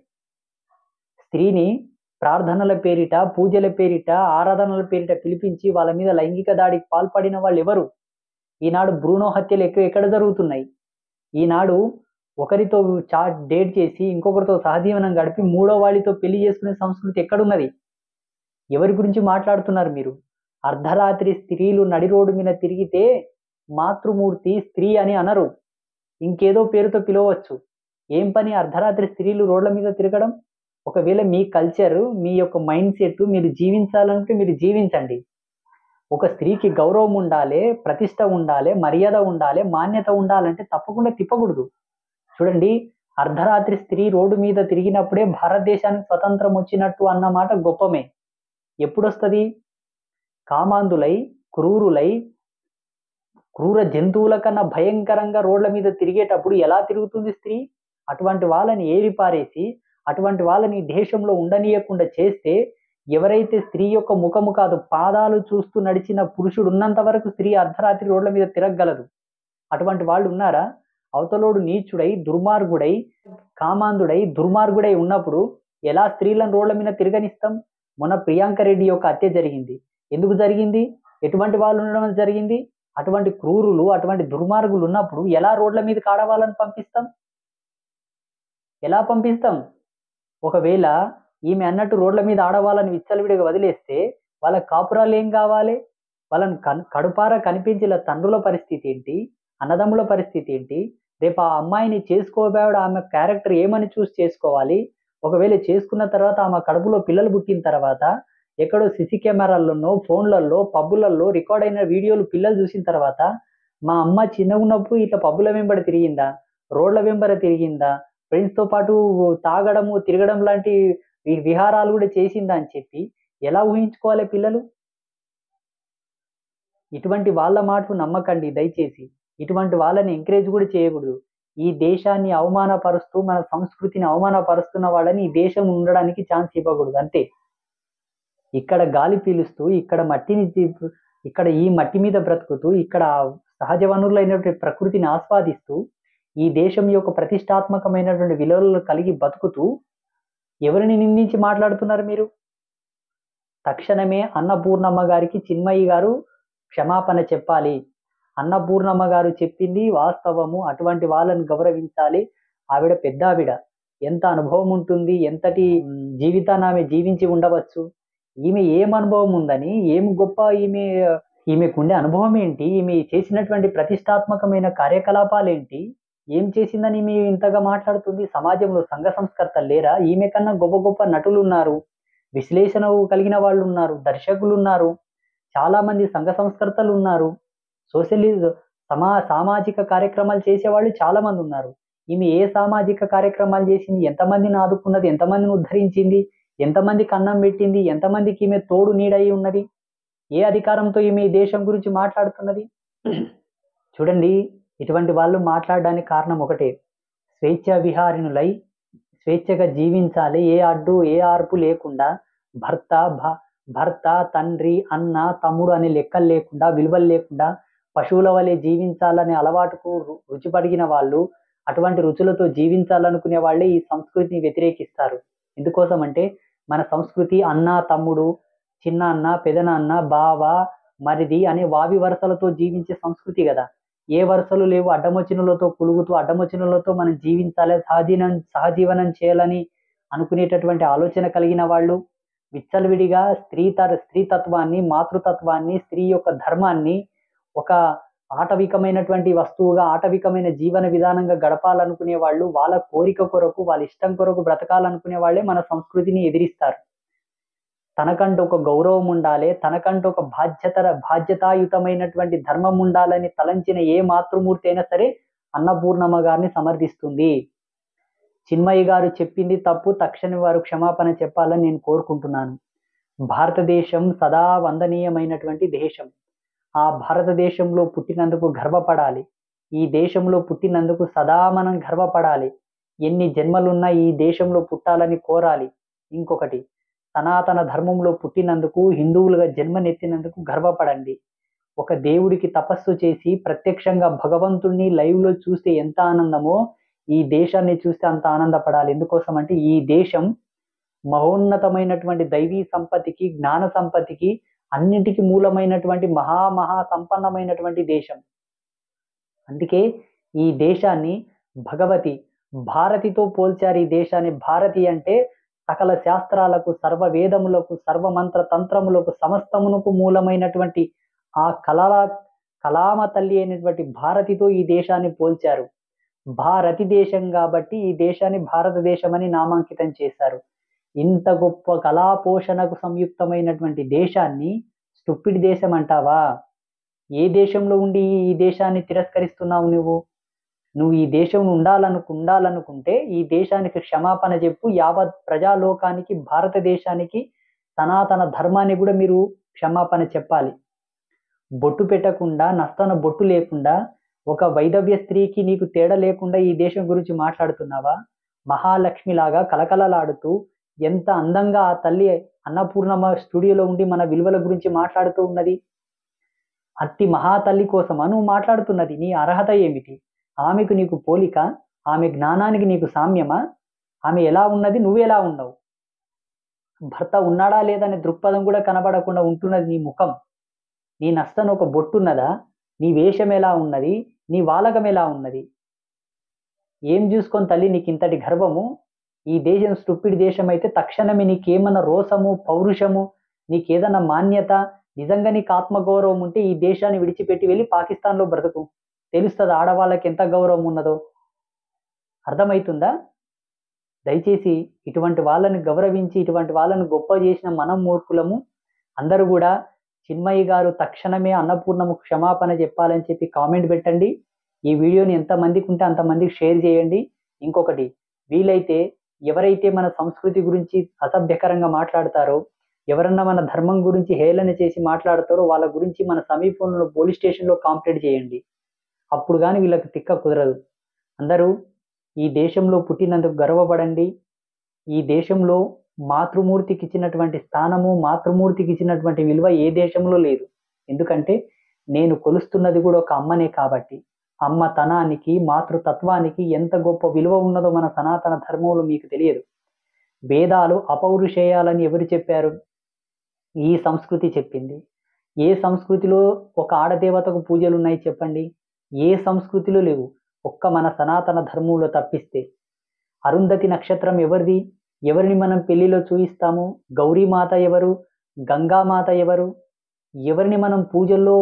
స్త్రీని ప్రార్థనల పేరిట, పూజల పేరిట, ఆరాధనల పేరిట పిలిపించి వాళ్ళ మీద లైంగిక దాడికి పాల్పడిన వాళ్ళు ఎవరు? ఈనాడు భ్రూణ హత్యలు ఎక్కడ జరుగుతున్నాయి? ఈనాడు ఒకరితో డేట్ చేసి ఇంకొకరితో సహజీవనం గడిపి మూడో వాళ్ళతో పెళ్లి చేసుకునే సంస్కృతి ఎక్కడున్నది? ఎవరి గురించి మాట్లాడుతున్నారు మీరు? అర్ధరాత్రి స్త్రీలు నడి రోడ్డు మీద తిరిగితే మాతృమూర్తి స్త్రీ అని అనరు, ఇంకేదో పేరుతో పిలవచ్చు. ఏం పని అర్ధరాత్రి స్త్రీలు రోడ్ల మీద తిరగడం? ఒకవేళ మీ కల్చర్, మీ యొక్క మైండ్ సెట్ మీరు జీవించాలంటే మీరు జీవించండి. ఒక స్త్రీకి గౌరవం ఉండాలి, ప్రతిష్ట ఉండాలి, మర్యాద ఉండాలి, మాన్యత ఉండాలంటే తప్పకుండా తిప్పకూడదు. చూడండి, అర్ధరాత్రి స్త్రీ రోడ్డు మీద తిరిగినప్పుడే భారతదేశానికి స్వతంత్రం వచ్చినట్టు అన్నమాట గొప్పమే. ఎప్పుడొస్తుంది? కామాంధులై, క్రూరులై, క్రూర జంతువుల కన్నా భయంకరంగా రోడ్ల మీద తిరిగేటప్పుడు ఎలా తిరుగుతుంది స్త్రీ? అటువంటి వాళ్ళని ఏరిపారేసి, అటువంటి వాళ్ళని దేశంలో ఉండనీయకుండా చేస్తే, ఎవరైతే స్త్రీ యొక్క ముఖము కాదు పాదాలు చూస్తూ నడిచిన పురుషుడు ఉన్నంత వరకు స్త్రీ అర్ధరాత్రి రోడ్ల మీద తిరగగలదు. అటువంటి వాళ్ళు ఉన్నారా? అవతలోడు నీచుడై, దుర్మార్గుడై, కామాంధుడై, దుర్మార్గుడై ఉన్నప్పుడు ఎలా స్త్రీలను రోడ్ల మీద తిరగనిస్తాం? మొన్న ప్రియాంక రెడ్డి యొక్క హత్య జరిగింది. ఎందుకు జరిగింది? ఎటువంటి వాళ్ళు ఉండడం జరిగింది? అటువంటి క్రూరులు, అటువంటి దుర్మార్గులు ఉన్నప్పుడు ఎలా రోడ్ల మీదకి ఆడవాళ్ళని పంపిస్తాం? ఎలా పంపిస్తాం? ఒకవేళ ఈమె అన్నట్టు రోడ్ల మీద ఆడవాళ్ళని విచ్చలవిడిగా వదిలేస్తే వాళ్ళ కాపురాలు ఏం కావాలి? వాళ్ళని కడుపారా కనిపించిన తండ్రుల పరిస్థితి ఏంటి? అన్నదమ్ముల పరిస్థితి ఏంటి? రేపు ఆ అమ్మాయిని చేసుకోబోయాడు ఆమె క్యారెక్టర్ ఏమని చూసి చేసుకోవాలి? ఒకవేళ చేసుకున్న తర్వాత ఆమె కడుపులో పిల్లలు పుట్టిన తర్వాత ఎక్కడో సిసి కెమెరాల్లోనో, ఫోన్లలో, పబ్బులలో రికార్డ్ అయిన వీడియోలు పిల్లలు చూసిన తర్వాత మా అమ్మ చిన్నగా ఉన్నప్పుడు ఇట్లా పబ్బుల వెంబడి తిరిగిందా? రోడ్ల వెంబడి తిరిగిందా? ఫ్రెండ్స్‌తో పాటు తాగడము, తిరగడం లాంటి విహారాలు కూడా చేసిందా అని చెప్పి ఎలా ఊహించుకోవాలి పిల్లలు? ఇటువంటి వాళ్ళ మాటలు నమ్మకండి దయచేసి. ఇటువంటి వాళ్ళని ఎంకరేజ్ కూడా చేయకూడదు. ఈ దేశాన్ని అవమానపరుస్తూ, మన సంస్కృతిని అవమానపరుస్తున్న వాళ్ళని ఈ దేశం ఉండడానికి ఛాన్స్ ఇవ్వకూడదు అంతే. ఇక్కడ గాలి పీలుస్తూ, ఇక్కడ ఈ మట్టి మీద బ్రతుకుతూ, ఇక్కడ సహజ వనరులైనటువంటి ప్రకృతిని ఆస్వాదిస్తూ, ఈ దేశం యొక్క ప్రతిష్టాత్మకమైనటువంటి విలువలను కలిగి బతుకుతూ ఎవరిని నిందించి మాట్లాడుతున్నారు మీరు? తక్షణమే అన్నపూర్ణమ్మ గారికి చిన్మయి గారు క్షమాపణ చెప్పాలి. అన్నపూర్ణమ్మ గారు చెప్పింది వాస్తవము. అటువంటి వాళ్ళని గౌరవించాలి. ఆవిడ పెద్దావిడ. ఎంత అనుభవం ఉంటుంది, ఎంతటి జీవితాన్ని ఆమె జీవించి ఉండవచ్చు. ఈమె ఏం అనుభవం ఉందని, ఏం గొప్ప ఈమెకుండే అనుభవం ఏంటి? ఈమె చేసినటువంటి ప్రతిష్టాత్మకమైన కార్యకలాపాలేంటి? ఏం చేసిందని ఈమె ఇంతగా మాట్లాడుతుంది? సమాజంలో సంఘ సంస్కర్తలు లేరా? ఈమె కన్నా గొప్ప గొప్ప నటులున్నారు, విశ్లేషణ కలిగిన వాళ్ళు ఉన్నారు, దర్శకులు ఉన్నారు, చాలా మంది సంఘ సంస్కర్తలు ఉన్నారు, సామాజిక కార్యక్రమాలు చేసేవాళ్ళు చాలా మంది ఉన్నారు. ఈమె ఏ సామాజిక కార్యక్రమాలు చేసింది? ఎంతమందిని ఆదుకున్నది? ఎంతమందిని ఉద్ధరించింది? ఎంతమందికి అన్నం పెట్టింది? ఎంతమందికి ఈమె తోడు నీడయి ఉన్నది? ఏ అధికారంతో ఈమె ఈ దేశం గురించి మాట్లాడుతున్నది? చూడండి, ఇటువంటి వాళ్ళు మాట్లాడడానికి కారణం ఒకటే. స్వేచ్ఛా విహారిణులై స్వేచ్ఛగా జీవించాలి, ఏ అడ్డు ఏ ఆర్పు లేకుండా, భర్త, తండ్రి, అన్న, తమ్ముడు అనే లెక్కలు లేకుండా, విలువలు లేకుండా పశువుల వలె జీవించాలనే అలవాటుకు రుచిపడిగిన వాళ్ళు, అటువంటి రుచులతో జీవించాలనుకునే వాళ్ళే ఈ సంస్కృతిని వ్యతిరేకిస్తారు. ఎందుకోసం అంటే మన సంస్కృతి అన్న, తమ్ముడు, చిన్న అన్న, పెదనాన్న, బావ, మరిది అనే వావి వరుసలతో జీవించే సంస్కృతి కదా. ఏ వరుసలు లేవు, అడ్డమొచ్చినులతో కులుగుతూ అడ్డమొచ్చినులతో మనం జీవించాలి, సహజీవనం చేయాలని అనుకునేటటువంటి ఆలోచన కలిగిన వాళ్ళు విచ్చలవిడిగా స్త్రీతత్వాన్ని, మాతృతత్వాన్ని, స్త్రీ యొక్క ధర్మాన్ని ఒక ఆటవికమైనటువంటి వస్తువుగా, ఆటవికమైన జీవన విధానంగా గడపాలనుకునే వాళ్ళు, వాళ్ళ కోరిక కొరకు, వాళ్ళ ఇష్టం కొరకు బ్రతకాలనుకునే వాళ్ళే మన సంస్కృతిని ఎదిరిస్తారు. తనకంటూ ఒక గౌరవం ఉండాలి, తనకంటూ ఒక బాధ్యతాయుతమైనటువంటి ధర్మం ఉండాలని తలంచిన ఏ మాతృమూర్తి అయినా సరే అన్నపూర్ణమ్మ గారిని సమర్థిస్తుంది. చిన్మయి గారు చెప్పింది తప్పు, తక్షణం వారు క్షమాపణ చెప్పాలని నేను కోరుకుంటున్నాను. భారతదేశం సదా వందనీయమైనటువంటి దేశం. ఆ భారతదేశంలో పుట్టినందుకు గర్వపడాలి. ఈ దేశంలో పుట్టినందుకు సదా మనం గర్వపడాలి. ఎన్ని జన్మలున్నా ఈ దేశంలో పుట్టాలని కోరాలి. ఇంకొకటి, సనాతన ధర్మంలో పుట్టినందుకు, హిందువులుగా జన్మనెత్తినందుకు గర్వపడండి. ఒక దేవుడికి తపస్సు చేసి ప్రత్యక్షంగా భగవంతుణ్ణి లైవ్లో చూస్తే ఎంత ఆనందమో ఈ దేశాన్ని చూస్తే అంత ఆనందపడాలి. ఎందుకోసం అంటే ఈ దేశం మహోన్నతమైనటువంటి దైవీ సంపత్తికి, జ్ఞాన సంపత్తికి, అన్నింటికి మూలమైనటువంటి మహా సంపన్నమైనటువంటి దేశం. అందుకే ఈ దేశాన్ని భారతితో పోల్చారు. ఈ దేశాన్ని భారతి అంటే సకల శాస్త్రాలకు, సర్వ వేదములకు, సర్వమంత్ర తంత్రములకు, సమస్తమునకు మూలమైనటువంటి ఆ కలామ తల్లి అయినటువంటి భారతితో ఈ దేశాన్ని పోల్చారు. భారతి దేశం కాబట్టి ఈ దేశాన్ని భారతదేశం అని నామాంకితం చేశారు. ఇంత గొప్ప కళా పోషణకు సంయుక్తమైనటువంటి దేశాన్ని స్టూపిడ్ దేశం అంటావా? ఏ దేశంలో ఉండి ఈ దేశాన్ని తిరస్కరిస్తున్నావు? నువ్వు ఈ దేశం ఉండాలనుకుంటే ఈ దేశానికి క్షమాపణ చెప్పు. యావత్ ప్రజాలోకానికి, భారతదేశానికి, సనాతన ధర్మాన్ని కూడా మీరు క్షమాపణ చెప్పాలి. బొట్టు పెట్టకుండా, నస్తన బొట్టు లేకుండా, ఒక వైదవ్య స్త్రీకి నీకు తేడా లేకుండా ఈ దేశం గురించి మాట్లాడుతున్నావా? మహాలక్ష్మిలాగా కలకలలాడుతూ ఎంత అందంగా ఆ తల్లి అన్నపూర్ణమ్మ స్టూడియోలో ఉండి మన విలువల గురించి మాట్లాడుతూ ఉన్నది. అట్టి మహాతల్లి కోసమా నువ్వు మాట్లాడుతున్నది? నీ అర్హత ఏమిటి? ఆమెకు నీకు పోలిక? ఆమె జ్ఞానానికి నీకు సామ్యమా? ఆమె ఎలా ఉన్నది, నువ్వెలా ఉన్నావు? భర్త ఉన్నాడా లేదనే దృక్పథం కూడా కనబడకుండా ఉంటున్నది నీ ముఖం. నీ నష్టం ఒక బొట్టున్నదా? నీ వేషం ఎలా ఉన్నది, నీ వాలకం ఎలా ఉన్నది, ఏం చూసుకొని తల్లి నీకు ఇంతటి గర్వము? ఈ దేశం స్టూపిడ్ దేశం అయితే తక్షణమే నీకేమన్నా రోసము, పౌరుషము, నీకేదన్నా మాన్యత, నిజంగా నీకు ఆత్మగౌరవం ఉంటే ఈ దేశాన్ని విడిచిపెట్టి వెళ్ళి పాకిస్తాన్లో బ్రతుకు. తెలుస్తుంది ఆడవాళ్ళకి ఎంత గౌరవం ఉన్నదో. అర్థమవుతుందా? దయచేసి ఇటువంటి వాళ్ళని గౌరవించి ఇటువంటి వాళ్ళని గొప్ప చేసిన మనం మూర్ఖులము. అందరూ కూడా చిన్మయి గారు తక్షణమే అన్నపూర్ణము క్షమాపణ చెప్పాలని చెప్పి కామెంట్ పెట్టండి. ఈ వీడియోని ఎంతమందికి ఉంటే అంతమందికి షేర్ చేయండి. ఇంకొకటి, వీలైతే ఎవరైతే మన సంస్కృతి గురించి అసభ్యకరంగా మాట్లాడతారో, ఎవరన్నా మన ధర్మం గురించి హేళన చేసి మాట్లాడతారో వాళ్ళ గురించి మన సమీపంలో పోలీస్ స్టేషన్లో కంప్లైంట్ చేయండి. అప్పుడు కానీ వీళ్ళకి తిక్క కుదరదు. అందరూ ఈ దేశంలో పుట్టినందుకు గర్వపడండి. ఈ దేశంలో మాతృమూర్తికి ఇచ్చినటువంటి స్థానము, మాతృమూర్తికి ఇచ్చినటువంటి విలువ ఏ దేశంలో లేదు. ఎందుకంటే నేను కొలుస్తున్నది కూడా ఒక అమ్మనే కాబట్టి. అమ్మ తనానికి, మాతృతత్వానికి ఎంత గొప్ప విలువ ఉన్నదో మన సనాతన ధర్మంలో మీకు తెలియదు. వేదాలు అపౌరుషేయాలని ఎవరు చెప్పారు? ఈ సంస్కృతి చెప్పింది. ఏ సంస్కృతిలో ఒక ఆడదేవతకు పూజలు ఉన్నాయి చెప్పండి? ఏ సంస్కృతిలో లేవు, ఒక్క మన సనాతన ధర్మంలో తప్పిస్తే. అరుంధతి నక్షత్రం ఎవరిది? ఎవరిని మనం పెళ్లిలో చూయిస్తాము? గౌరీమాత ఎవరు? గంగామాత ఎవరు? ఎవరిని మనం పూజల్లో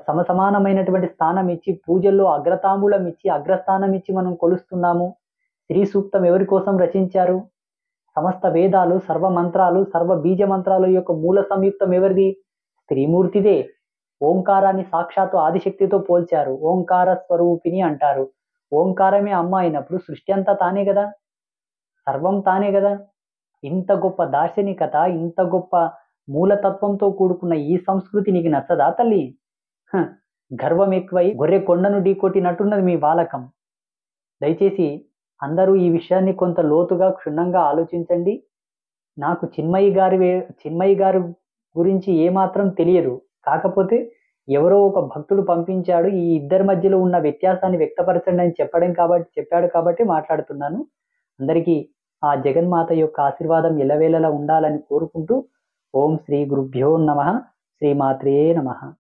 సమసమానమైనటువంటి స్థానం ఇచ్చి, పూజల్లో అగ్రతాంబూలం ఇచ్చి, అగ్రస్థానం ఇచ్చి మనం కొలుస్తున్నాము? శ్రీ సూక్తం ఎవరి కోసం రచించారు? సమస్త వేదాలు, సర్వ మంత్రాలు, సర్వ బీజ మంత్రాల యొక్క మూల సంయుక్తం ఎవరిది? స్త్రీమూర్తిదే. ఓంకారాన్ని సాక్షాత్తు ఆదిశక్తితో పోల్చారు. ఓంకార స్వరూపిణి అంటారు. ఓంకారమే అమ్మ అయినప్పుడు సృష్టి అంతా తానే కదా, సర్వం తానే కదా. ఇంత గొప్ప దార్శనికత, ఇంత గొప్ప మూలతత్వంతో కూడుకున్న ఈ సంస్కృతి నీకు నచ్చదా తల్లి? గర్వం ఎక్కువై గొర్రె కొండను ఢీకొట్టినట్టున్నది మీ వాలకం. దయచేసి అందరూ ఈ విషయాన్ని కొంత లోతుగా క్షుణ్ణంగా ఆలోచించండి. నాకు చిన్మయి గారి గురించి ఏమాత్రం తెలియదు. కాకపోతే ఎవరో ఒక భక్తుడు పంపించాడు, ఈ ఇద్దరి మధ్యలో ఉన్న వ్యత్యాసాన్ని వ్యక్తపరచండి అని చెప్పాడు కాబట్టి మాట్లాడుతున్నాను. అందరికీ ఆ జగన్మాత యొక్క ఆశీర్వాదం ఎల్లవేళలా ఉండాలని కోరుకుంటూ, ఓం శ్రీ గురుభ్యో నమః, శ్రీమాత్రే నమః.